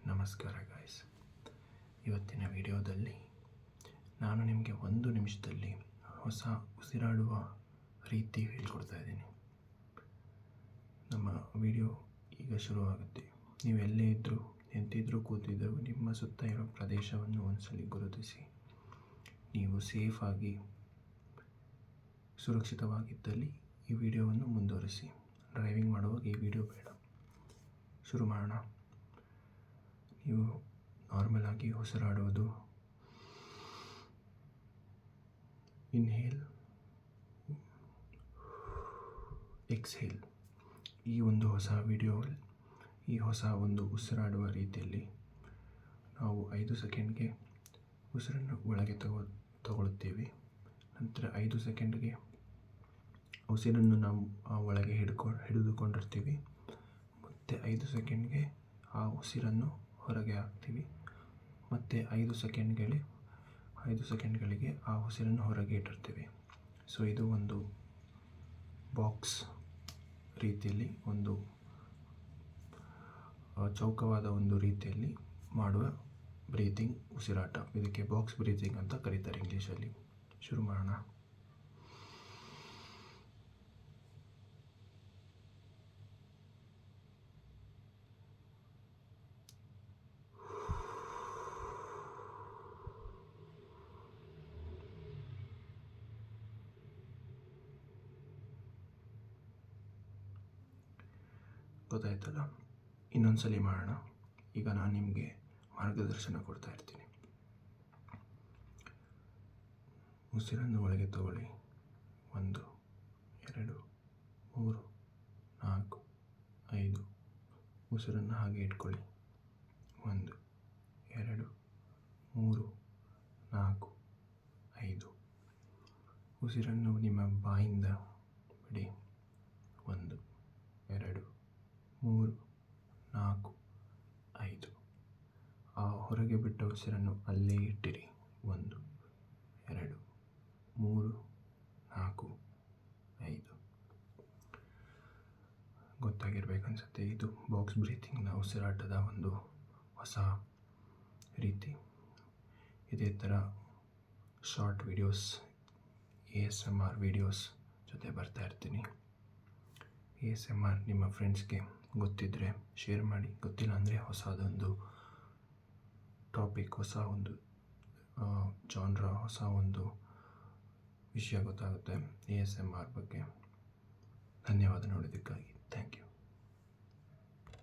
ನಮಸ್ಕಾರ ಗಾಯ್ಸ್. ಇವತ್ತಿನ ವಿಡಿಯೋದಲ್ಲಿ ನಾನು ನಿಮಗೆ 1 ನಿಮಿಷದಲ್ಲಿ ಹೊಸ ಉಸಿರಾಡುವ ರೀತಿ ಹೇಳ್ಕೊಡ್ತಾ ಇದ್ದೀನಿ. ನಮ್ಮ ವಿಡಿಯೋ ಈಗ ಶುರುವಾಗುತ್ತೆ. ನೀವು ಎಲ್ಲೇ ಇದ್ದರೂ, ನಿಂತಿದ್ದರೂ, ಕೂತಿದ್ದರೂ ನಿಮ್ಮ ಸುತ್ತ ಇರೋ ಪ್ರದೇಶವನ್ನು ಒಂದ್ಸಲಿ ಗುರುತಿಸಿ. ನೀವು ಸೇಫಾಗಿ ಸುರಕ್ಷಿತವಾಗಿದ್ದಲ್ಲಿ ಈ ವಿಡಿಯೋವನ್ನು ಮುಂದುವರಿಸಿ. ಡ್ರೈವಿಂಗ್ ಮಾಡುವಾಗ ಈ ವಿಡಿಯೋ ಬೇಡ. ಶುರು ಮಾಡೋಣ. ನೀವು ನಾರ್ಮಲ್ ಆಗಿ ಉಸಿರಾಡುವುದು, ಇನ್ಹೇಲ್, ಎಕ್ಸ್ಹೇಲ್. ಈ ಒಂದು ಹೊಸ ವಿಡಿಯೋ, ಈ ಹೊಸ ಒಂದು ಉಸಿರಾಡುವ ರೀತಿಯಲ್ಲಿ ನಾವು 5 ಸೆಕೆಂಡ್ಗೆ ಉಸಿರನ್ನು ಒಳಗೆ ತಗೊಳ್ಳುತ್ತೇವೆ. ನಂತರ 5 ಸೆಕೆಂಡ್ಗೆ ಉಸಿರನ್ನು ನಾವು ಒಳಗೆ ಹಿಡಿದುಕೊಂಡಿರ್ತೀವಿ. ಮತ್ತು 5 ಸೆಕೆಂಡ್ಗೆ ಆ ಉಸಿರನ್ನು ಹೊರಗೆ ಹಾಕ್ತೀವಿ. ಮತ್ತು 5 ಸೆಕೆಂಡ್ಗಳಿಗೆ ಆ ಉಸಿರನ್ನು ಹೊರಗೆ ಇಟ್ಟಿರ್ತೀವಿ. ಸೊ ಇದು ಒಂದು ಬಾಕ್ಸ್ ರೀತಿಯಲ್ಲಿ, ಒಂದು ಚೌಕವಾದ ಒಂದು ರೀತಿಯಲ್ಲಿ ಮಾಡುವ ಬ್ರೀತಿಂಗ್ ಉಸಿರಾಟ. ಇದಕ್ಕೆ ಬಾಕ್ಸ್ ಬ್ರೀತಿಂಗ್ ಅಂತ ಕರೀತಾರೆ ಇಂಗ್ಲೀಷಲ್ಲಿ. ಶುರು ಮಾಡೋಣ. ಗೊತ್ತಾಯ್ತಲ್ಲ? ಇನ್ನೊಂದ್ಸಲಿ ಮಾಡೋಣ. ಈಗ ನಾನು ನಿಮಗೆ ಮಾರ್ಗದರ್ಶನ ಕೊಡ್ತಾ ಇರ್ತೀನಿ. ಉಸಿರನ್ನು ಒಳಗೆ ತಗೊಳ್ಳಿ. 1, 2, 3, 4, 5. ಉಸಿರನ್ನು ಹಾಗೆ ಇಟ್ಕೊಳ್ಳಿ. 1, 2, 3, 4, 5. ಉಸಿರನ್ನು ನಿಮ್ಮ ಬಾಯಿಂದ ಬಿಡಿ. 1, 2, 3, 4, 5. ಆ ಹೊರಗೆ ಬಿಟ್ಟ ಉಸಿರನ್ನು ಅಲ್ಲೇ ಇಟ್ಟಿರಿ. 1, 2, 3, 4, 5. ಗೊತ್ತಾಗಿರ್ಬೇಕನ್ಸುತ್ತೆ. ಇದು ಬಾಕ್ಸ್ ಬ್ರೀತಿಂಗ್ನ ಉಸಿರಾಟದ ಒಂದು ಹೊಸ ರೀತಿ. ಇದೇ ಥರ ಶಾರ್ಟ್ ವಿಡಿಯೋಸ್, ASMR ವಿಡಿಯೋಸ್ ಜೊತೆ ಬರ್ತಾ ಇರ್ತೀನಿ. ASMR ನಿಮ್ಮ ಫ್ರೆಂಡ್ಸ್ಗೆ ಗೊತ್ತಿದ್ದರೆ ಶೇರ್ ಮಾಡಿ. ಗೊತ್ತಿಲ್ಲ ಅಂದರೆ ಹೊಸದೊಂದು ಟಾಪಿಕ್, ಹೊಸ ಒಂದು ಜಾನ್ರ, ಹೊಸ ಒಂದು ವಿಷಯ ಗೊತ್ತಾಗುತ್ತೆ ASMR ಬಗ್ಗೆ. ಧನ್ಯವಾದ ನೋಡಿದ್ದಕ್ಕಾಗಿ. Thank you.